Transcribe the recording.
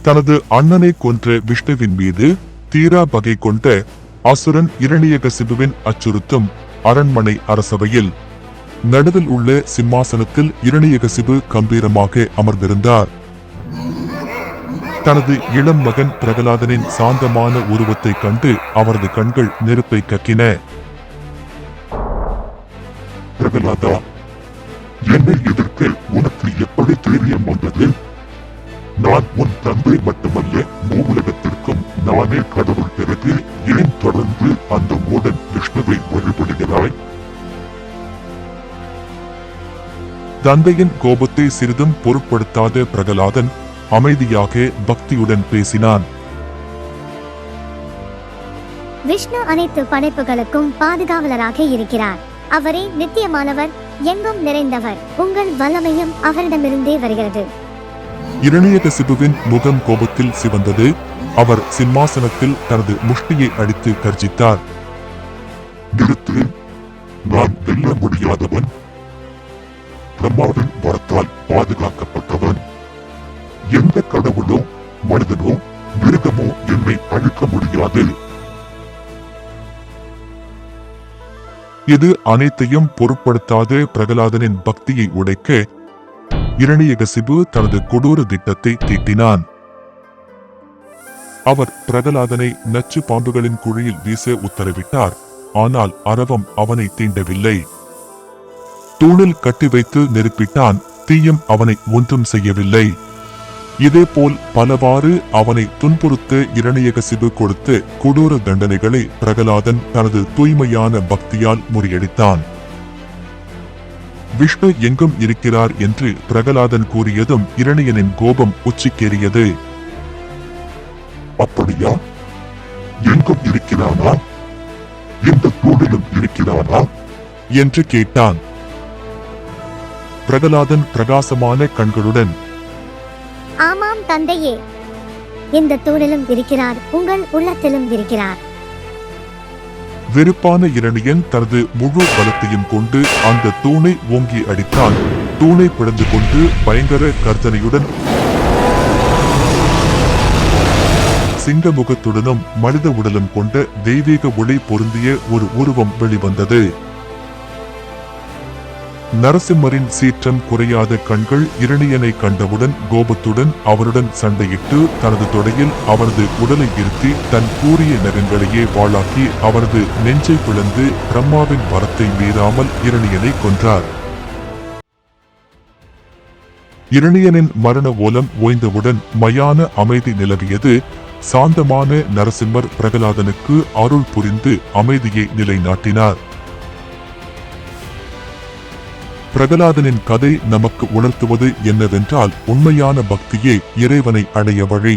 தனது அண்ணனை கொன்ற விஷ்ணுவின் மீது தீரா பகை கொண்ட அசுரன் இரணியகசிபுவின் அச்சுறுத்தும் அரண்மனை அரசவையில் நடுவில் உள்ள சிம்மாசனத்தில் இரணியகசிபு கம்பீரமாக அமர்ந்திருந்தார். தனது இளம் மகன் பிரகலாதனின் சாந்தமான உருவத்தை கண்டு அவரது கண்கள் நெருப்பை கக்கின. பிரகலாதா, என்னை எதிர்க்க உனக்கு எப்படி தைரியம் வந்தது? நான் உன் தந்தை மட்டுமல்ல, மூவுலகத்திற்கும் நானே கடவுள். பிறகு ஏன் தொடர்ந்து அந்த மூடன் விஷ்ணுவை வழிபடுகிறாய்? தந்தையின் கோபத்தை சிறிதும் பொருட்படுத்தாத பிரகலாதன் அமைதியாக பக்தியுடன் பேசினான். விஷ்ணு அனைத்து படைப்புகளுக்கும் பாதுகாவலராக இருக்கிறார். அவரே நித்தியமானவர், எங்கும் நிறைந்தவர். உங்கள் வல்லமையும் அவரிடமிருந்தே வருகிறது. இரணியகசிபுவின் முகம் கோபத்தில் சிவந்தது. அவர் சிம்மாசனத்தில் தனது முஷ்டியை அடித்து கர்ஜித்தார். நிறுத்து! நான் வெல்ல முடியாதவன், பிரம்மாவின் வரத்தால் பாதுகாக்கப்பட்டவன். எந்த கடவுளோ மனிதனோ மிருகமோ என்னை அழிக்க முடியாது. இது அனைத்தையும் பொருட்படுத்தாத பிரகலாதனின் பக்தியை உடைக்க இரணியகசிபு தனது கொடூர திட்டத்தை தீட்டினான். அவர் பிரகலாதனை நச்சு பாம்புகளின் குழியில் வீச உத்தரவிட்டார். ஆனால் அரவம் அவனை தீண்டவில்லை. தூணில் கட்டி வைத்து நெருப்பிட்டான். தீயும் அவனை ஒன்றும் செய்யவில்லை. இதேபோல் பலவாறு அவனை துன்புறுத்த இரணியகசிபு கொடுத்த கொடூர தண்டனைகளை பிரகலாதன் தனது தூய்மையான பக்தியால் முறியடித்தான். விஷ்ணு எங்கும் இருக்கிறார் என்று பிரகலாதன் கூறியதும் இரணியனின் கோபம் உச்சிக்கேறியது. அப்படியா? எங்கும் இருக்கிறானா? எந்த தூணிலும் இருக்கிறானா என்று கேட்டான். பிரகலாதன் பிரகாசமான கண்களுடன், ஆமாம் தந்தையே, இந்த தூணிலும் இருக்கிறார், உங்கள் உள்ளத்திலும் இருக்கிறார். வெறுப்பான இரணியன் தனது முழு பலத்தையும் கொண்டு அந்த தூணை ஓங்கி அடித்தான். தூணை பிளந்து கொண்டு பயங்கர கர்ஜனையுடன் சிங்க முகத்துடனும் மனித உடலும் கொண்ட தெய்வீக ஒளி பொருந்திய ஒரு உருவம் வெளிவந்தது. நரசிம்மரின் சீற்றம் குறையாத கண்கள் இரணியனை கண்டவுடன் கோபத்துடன் அவருடன் சண்டையிட்டு தனது தொடையில் அவரது உடலை இருத்தி தன் கூரிய நகங்களையே வாளாக்கி அவரது நெஞ்சை பிளந்து பிரம்மாவின் வரத்தை மீறாமல் இரணியனை கொன்றார். இரணியனின் மரண ஓலம் ஓய்ந்தவுடன் மயான அமைதி நிலவியது. சாந்தமான நரசிம்மர் பிரகலாதனுக்கு அருள் புரிந்து அமைதியை நிலைநாட்டினார். பிரகலாதனின் கதை நமக்கு உணர்த்துவது என்னவென்றால், உண்மையான பக்தியே இறைவனை அடைய வழி.